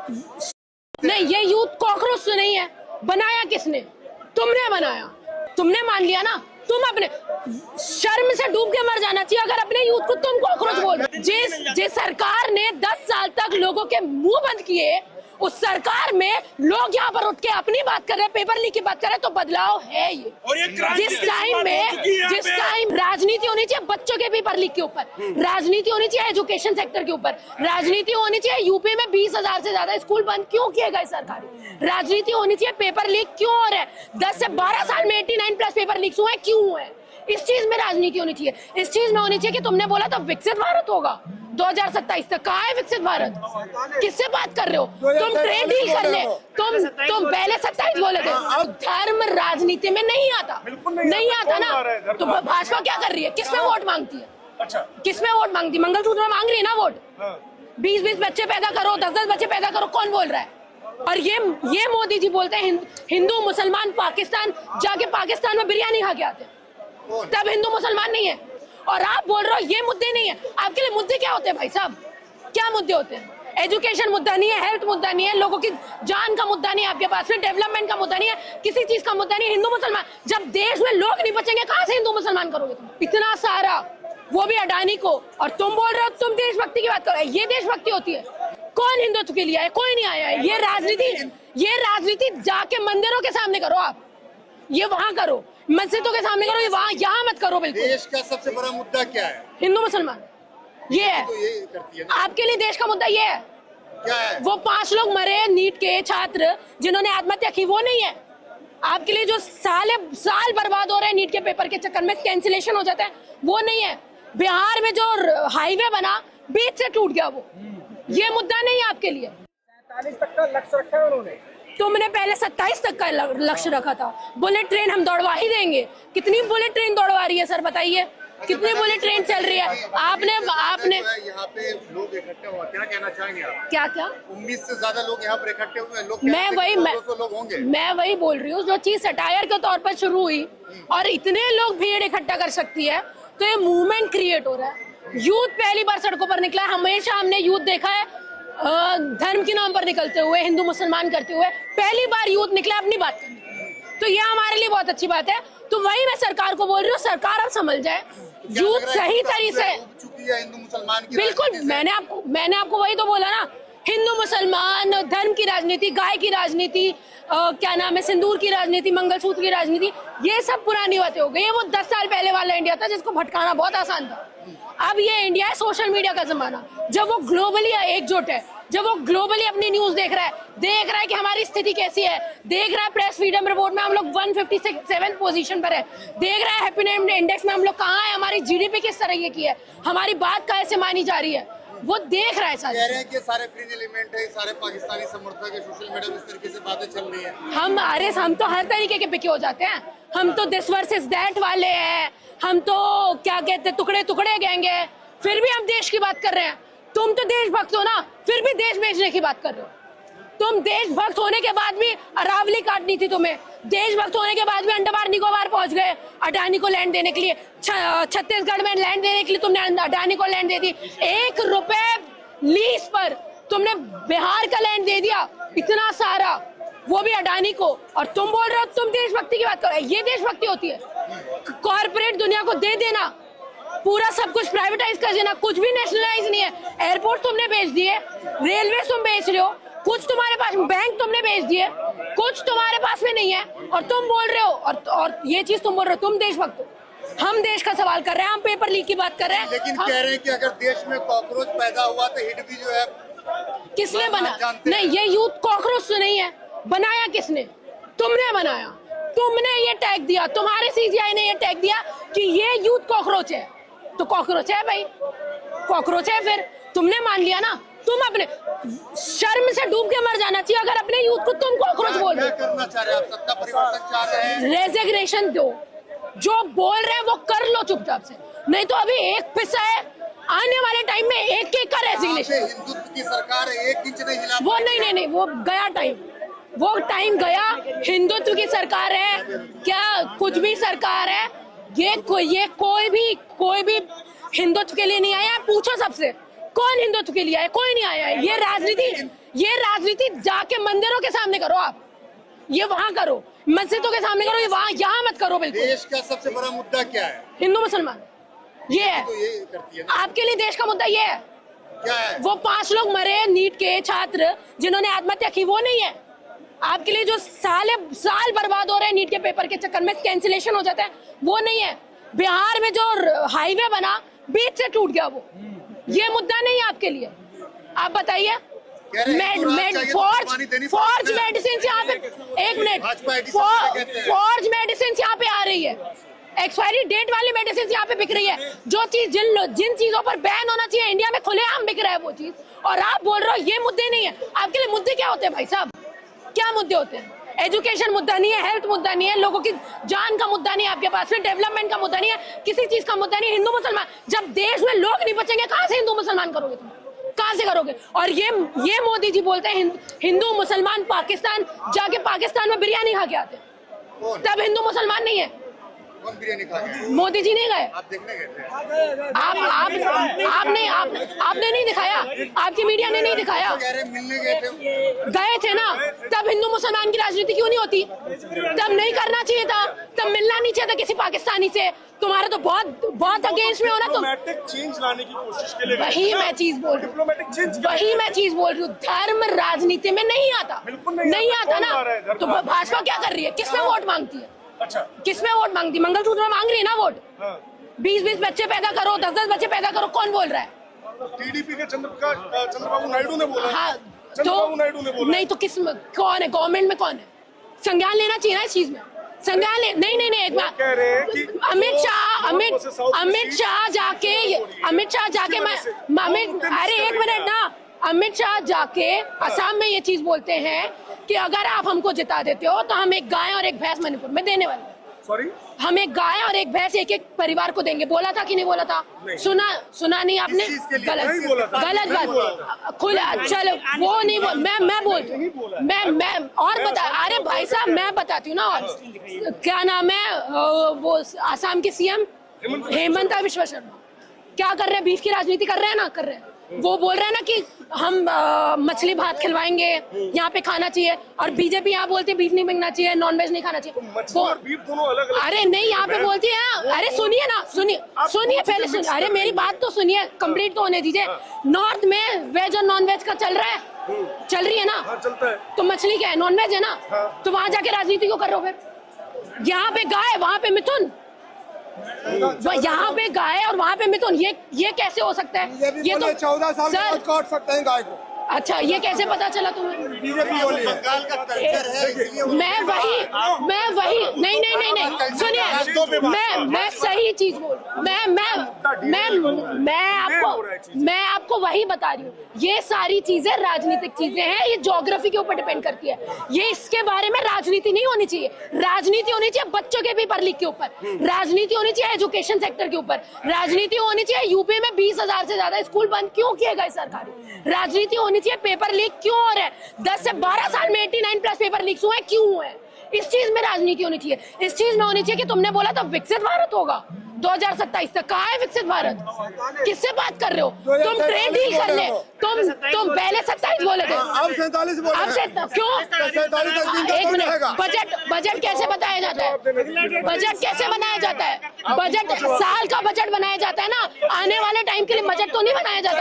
नहीं, ये youth cockroach तो नहीं है। बनाया किसने? तुमने बनाया, तुमने मान लिया ना। तुम अपने शर्म से डूब के मर जाना चाहिए अगर अपने यूथ को तुम कॉकरोच बोल रहे हो। जिस सरकार ने 10 साल तक लोगों के मुंह बंद किए, उस सरकार में लोग यहाँ पर उठ के अपनी बात कर रहे हैं, पेपर लीक की बात कर रहे हैं, तो बदलाव है ये। जिस टाइम राजनीति होनी चाहिए बच्चों के पेपर लीक के ऊपर, राजनीति होनी चाहिए एजुकेशन सेक्टर के ऊपर, राजनीति होनी चाहिए यूपी में 20,000 से ज्यादा स्कूल बंद क्यों किए गए सरकारी, राजनीति होनी चाहिए पेपर लीक क्यों हो रहा है, 10 से 12 साल में 89+ पेपर लीक हुए क्यों हुए। इस चीज में राजनीति होनी चाहिए। इस चीज में होनी चाहिए कि तुमने बोला था विकसित भारत होगा 2027 तक। कहाँ है विकसित भारत? किससे बात कर रहे हो तुम? ट्रेड डील करने तुम पहले 27 बोले थे। धर्म राजनीति में नहीं आता, नहीं आता ना। तो भाजपा क्या कर रही है? किसमें वोट मांगती है? अच्छा, किसमें वोट मांगती? मंगलसूत्र में मांग रही है ना वोट। 20-20 बच्चे पैदा करो, 10-10 बच्चे पैदा करो, कौन बोल रहा है? और ये मोदी जी बोलते हैं हिंदू मुसलमान पाकिस्तान जाके पाकिस्तान में बिरयानी खा के आते हैं, तब हिंदू मुसलमान नहीं है। और आप बोल रहे हो ये मुद्दे नहीं है। आपके लिए मुद्दे क्या होते हैं भाई साहब? क्या मुद्दे होते हैं? एजुकेशन मुद्दा नहीं है, हेल्थ मुद्दा नहीं है, लोगों की जान का मुद्दा नहीं है आपके पास में, डेवलपमेंट का मुद्दा नहीं है, किसी चीज का मुद्दा नहीं है। हिंदू मुसलमान, जब देश में लोग नहीं बचेंगे कहां से हिंदू मुसलमान करोगे तुम? इतना सारा, वो भी अडानी को। और तुम बोल रहे हो तुम देशभक्ति की बात करो। ये देशभक्ति होती है? कौन हिंदुत्व के लिए आया? कोई नहीं आया है। ये राजनीति जाके मंदिरों के सामने करो आप, ये वहां करो, मस्जिदों के सामने करो, ये वहां, यहाँ मत करो। बिल्कुल। देश का सबसे बड़ा मुद्दा क्या है? हिंदू मुसलमान, ये है। तो ये करती है ना। आपके लिए देश का मुद्दा ये है? क्या है? वो 5 लोग मरे नीट के छात्र जिन्होंने आत्महत्या की, वो नहीं है। आपके लिए जो साल बर्बाद हो रहे हैं नीट के पेपर के चक्कर में, कैंसिलेशन हो जाता है, वो नहीं है। बिहार में जो हाईवे बना बीच से टूट गया, वो ये मुद्दा नहीं है आपके लिए। 47 तक का लक्ष्य रखा है उन्होंने। तुमने पहले 27 तक का लक्ष्य रखा था। बुलेट ट्रेन हम दौड़वा ही देंगे। कितनी बुलेट ट्रेन दौड़वा रही है सर, बताइए? कितनी बुलेट ट्रेन चल रही है? आपने यहाँ पे लोग इकट्ठे हुए, क्या कहना चाहेंगे आप? क्या 19 से ज्यादा लोग यहाँ पर इकट्ठे हुए हैं। मैं वही बोल रही हूँ, जो चीज सटायर के तौर पर शुरू हुई और इतने लोग भीड़ इकट्ठा कर सकती है, तो ये मूवमेंट क्रिएट हो रहा है। यूथ पहली बार सड़कों पर निकला है। हमेशा हमने यूथ देखा है धर्म के नाम पर निकलते हुए, हिंदू मुसलमान करते हुए। पहली बार यूथ निकला अपनी बात करने, तो ये हमारे लिए बहुत अच्छी बात है। तो वही मैं सरकार को बोल रही हूँ, सरकार अब समझ जाए, यूथ सही तरीके से। हिंदू मुसलमान की बिल्कुल, मैंने आपको वही तो बोला ना, हिंदू मुसलमान, धर्म की राजनीति, गाय की राजनीति, क्या नाम है, सिंदूर की राजनीति, मंगलसूत्र की राजनीति, ये सब पुरानी बातें हो गई है। वो 10 साल पहले वाला इंडिया था जिसको भटकाना बहुत आसान था। अब ये इंडिया है सोशल मीडिया का जमाना, जब वो ग्लोबली एकजुट है, जब वो ग्लोबली अपनी न्यूज देख रहा है कि हमारी स्थिति कैसी है, देख रहा है प्रेस फ्रीडम रिपोर्ट में हम लोग 157 पोजीशन पर है, देख रहा है हैप्पीनेस इंडेक्स में हम लोग कहाँ है, हमारी जीडीपी किस तरह की है, हमारी बात कैसे मानी जा रही है, वो देख रहा है। सारे कह रहे हैं कि सारे फ्रिंज एलिमेंट है, सारे पाकिस्तानी समर्थक है, सोशल मीडिया में इस तरीके से बातें चल रही है। हम तो हर तरीके के पिके हो जाते हैं। हम तो दिस वर्सेस दैट वाले हैं, हम तो क्या कहते हैं, टुकड़े टुकड़े गैंग है, फिर भी हम देश की बात कर रहे हैं। तुम तो देशभक्त हो ना, फिर भी देश बेचने की बात कर रहे हो। तुम देशभक्त होने के बाद भी अरावली काटनी थी तुम्हें, देशभक्त होने के बाद भी अंडमान निकोबार पहुंच गए अडानी को लैंड देने के लिए, छत्तीसगढ़ में लैंड देने के लिए तुमने अडानी को लैंड दे दी। 1 रुपए लीज पर तुमने बिहार का लैंड दे दिया, इतना सारा, वो भी अडानी को। और तुम बोल रहे हो तुम देशभक्ति की बात कर रहे हो। ये देशभक्ति होती है? कॉर्पोरेट दुनिया को दे देना, पूरा सब कुछ प्राइवेटाइज कर देना, कुछ भी नेशनलाइज नहीं है। एयरपोर्ट तुमने बेच दिए, रेलवे तुम बेच रहे हो, कुछ तुम्हारे पास, बैंक तुमने बेच दिए, कुछ तुम्हारे पास में नहीं है, और तुम बोल रहे हो, और ये चीज तुम बोल रहे हो तुम देशभक्त हो। हम देश का सवाल कर रहे हैं, हम पेपर लीक की बात कर रहे हैं। लेकिन कह रहे हैं कि अगर देश में कॉकरोच पैदा हुआ तो हिट भी जो है किसने बना? नहीं, ये यूथ कॉकरोच तो नहीं है। बनाया किसने? तुमने बनाया, तुमने ये टैग दिया, तुम्हारे सीजीआई ने ये टैग दिया कि ये यूथ कॉकरोच है, तो कॉकरोच है भाई, कॉकरोच है। फिर तुमने मान लिया ना। तुम अपने शर्म से डूब के मर जाना चाहिए अगर अपने यूथ को तुम कॉकरोच बोल रहे हो। क्या करना चाह रहे हैं आप? सत्ता परिवर्तन चाह रहे हैं? रेजिग्नेशन दो, जो बोल रहे हैं वो कर लो चुपचाप से, नहीं तो अभी एक पिसा है, आने वाले टाइम में एक का रेजिग्नेशन। हिंदुत्व की सरकार 1 इंच नहीं हिला। वो नहीं, वो गया टाइम, वो टाइम गया। हिंदुत्व की सरकार है क्या? कुछ भी सरकार है, ये कोई भी हिंदुत्व के लिए नहीं आया। पूछो सबसे, कौन हिंदुत्व के लिए आया? कोई नहीं आया है। ये राजनीति जाके मंदिरों के सामने करो आप, ये वहां करो, मस्जिदों के सामने करो, ये वहां, यहाँ मत करो। बिल्कुल। देश का सबसे बड़ा मुद्दा क्या है? हिंदू मुसलमान, ये है। तो ये करती है ना। आपके लिए देश का मुद्दा ये है। क्या है? वो 5 लोग मरे नीट के छात्र जिन्होंने आत्महत्या की, वो नहीं है। आपके लिए जो साल बर्बाद हो रहे हैं नीट के पेपर के चक्कर में, कैंसिलेशन हो जाता है, वो नहीं है। बिहार में जो हाईवे बना बीच से टूट गया, वो ये मुद्दा नहीं है आपके लिए। आप बताइए। फॉर्ज मेडिसिन यहाँ पे, एक मिनट, फॉर्ज मेडिसिन यहाँ पे आ रही है, एक्सपायरी डेट वाली मेडिसिन यहाँ पे बिक रही है। जो चीज जिन चीजों पर बैन होना चाहिए इंडिया में खुलेआम बिक रहा है वो चीज, और आप बोल रहे हो ये मुद्दे नहीं है। आपके लिए मुद्दे क्या होते हैं भाई साहब? क्या मुद्दे होते हैं? एजुकेशन मुद्दा नहीं है, हेल्थ मुद्दा नहीं है, लोगों की जान का मुद्दा नहीं है आपके पास, फिर डेवलपमेंट का मुद्दा नहीं है, किसी चीज का मुद्दा नहीं है। हिंदू मुसलमान, जब देश में लोग नहीं बचेंगे कहाँ से हिंदू मुसलमान करोगे तुम? कहाँ से करोगे? और ये मोदी जी बोलते हैं हिंदू मुसलमान पाकिस्तान जाके पाकिस्तान में बिरयानी खा के आते, तब हिंदू मुसलमान नहीं है। कौन बिरयानी खा गया? मोदी जी नहीं गए। आप देखने गए थे? आपने नहीं दिखाया, आपकी मीडिया ने नहीं दिखाया। कह रहे मिलने गए थे ना, तब हिंदू मुसलमान की राजनीति क्यों नहीं होती? तब नहीं करना चाहिए था, तब मिलना नहीं चाहिए था किसी पाकिस्तानी से। तुम्हारा तो बहुत अगेंस्ट में हो ना तुम। चेंज लाने की कोशिश के लिए वही मैं चीज बोल रही हूँ, धर्म राजनीति में नहीं आता, नहीं आता ना। तो भाजपा क्या कर रही है? किसमें वोट मांगती है? अच्छा, किसमें वोट मांगती? मंगलसूत्र में मांग रही है ना वोट। 20-20 बच्चे पैदा करो, 10-10 बच्चे पैदा करो, कौन बोल रहा है? टीडीपी के चंद्रबाबू नायडू ने बोला। हाँ, चंद्रबाबू नायडू ने बोला। नहीं तो कौन है? गवर्नमेंट में कौन है? संज्ञान लेना चाहिए ना इस चीज में। संज्ञान ले, नहीं एक बार अमित शाह जाके अरे एक मिनट ना, अमित शाह जाके असम में ये चीज बोलते हैं कि अगर आप हमको जिता देते हो तो हम एक गाय और एक भैंस मणिपुर में देने वाले हैं। सॉरी, हम एक गाय और एक भैंस एक परिवार को देंगे। बोला था कि नहीं बोला था? नहीं। सुना नहीं आपने? गलत बात। खुला, चलो वो नहीं बोल, मैं बोलती हूँ, मैं और बता। अरे भाई साहब मैं बताती हूँ ना। और क्या नाम है वो आसाम के सीएम हेमंत बिश्व शर्मा क्या कर रहे हैं? बीफ की राजनीति कर रहे हैं ना, कर रहे हैं। वो बोल रहे हैं ना कि हम मछली भात खिलवाएंगे, यहाँ पे खाना चाहिए, और बीजेपी यहाँ बोलती है बीफ नहीं बिकना चाहिए, नॉनवेज नहीं खाना चाहिए। बीफ दोनों अलग अलग। अरे नहीं, यहाँ पे बोलती है। अरे सुनिए ना, सुनिए पहले सुनिए। अरे मेरी बात तो सुनिए, कंप्लीट तो होने दीजिए। नॉर्थ में वेज और नॉन वेज का चल रहा है, चल रही है ना? चलता है। तो मछली क्या है? नॉन वेज है ना? तो वहां जाके राजनीति क्यों कर रहे हो फिर? यहाँ पे गाय, वहां पे मिथुन, यहाँ पे गाय और वहाँ पे मिथुन, ये कैसे हो सकता है? ये तो 14 साल के बाद काट सकते हैं गाय को। अच्छा, ये कैसे पता चला तुम्हें? बीजेपी बोली है। बंगाल का कल्चर है, इसलिए मैं वही नहीं, सुनिए, मैं सही चीज बोल, मैं आपको वही बता रही हूँ। ये सारी चीजें राजनीतिक चीजें हैं, ये ज्योग्राफी के ऊपर डिपेंड करती है। ये इसके बारे में राजनीति नहीं होनी चाहिए। राजनीति होनी चाहिए बच्चों के पेपर लीक के ऊपर, राजनीति होनी चाहिए एजुकेशन सेक्टर के ऊपर, राजनीति होनी चाहिए यूपी में 20,000 से ज्यादा स्कूल बंद क्यों किए गए सरकारी, राजनीति होनी चाहिए पेपर लीक क्यों हो रहा है, 10 से 12 साल में 89+ पेपर लीक हुए क्यों हुए। इस चीज में राजनीति होनी चाहिए। इस चीज में होनी चाहिए कि तुमने बोला था विकसित भारत होगा 2027 तक। कहाँ है विकसित भारत? किससे बात कर रहे हो तुम? ट्रेड डील कर ले। तुम पहले 27 बोले थे, अब 47 बोले। अब से क्यों? 47 एक मिनट, बजट कैसे बताया जाता है? बजट कैसे बनाया जाता है? बजट साल का बजट बनाया जाता है ना, आने वाले टाइम के लिए बजट तो नहीं बनाया जाता।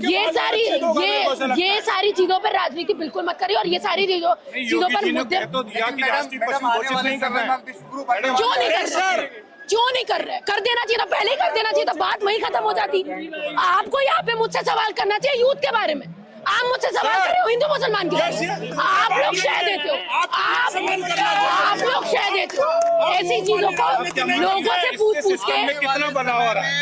ये सारी चीजों पर राजनीति बिल्कुल मत करिए, और ये सारी चीजों पर मुद्दे क्यों नहीं कर रहे? कर देना चाहिए था, पहले ही कर देना चाहिए था, बात वही खत्म हो जाती। आपको यहाँ पे मुझसे सवाल करना चाहिए यूथ के बारे में। आप मुझसे सवाल कर रहे हो हिंदू मुसलमान के बारे में। आप लोग शह देते हो, आप लोग शह देते हो ऐसी चीजों को लोगों से पूछ के। कितना बना हो रहा है।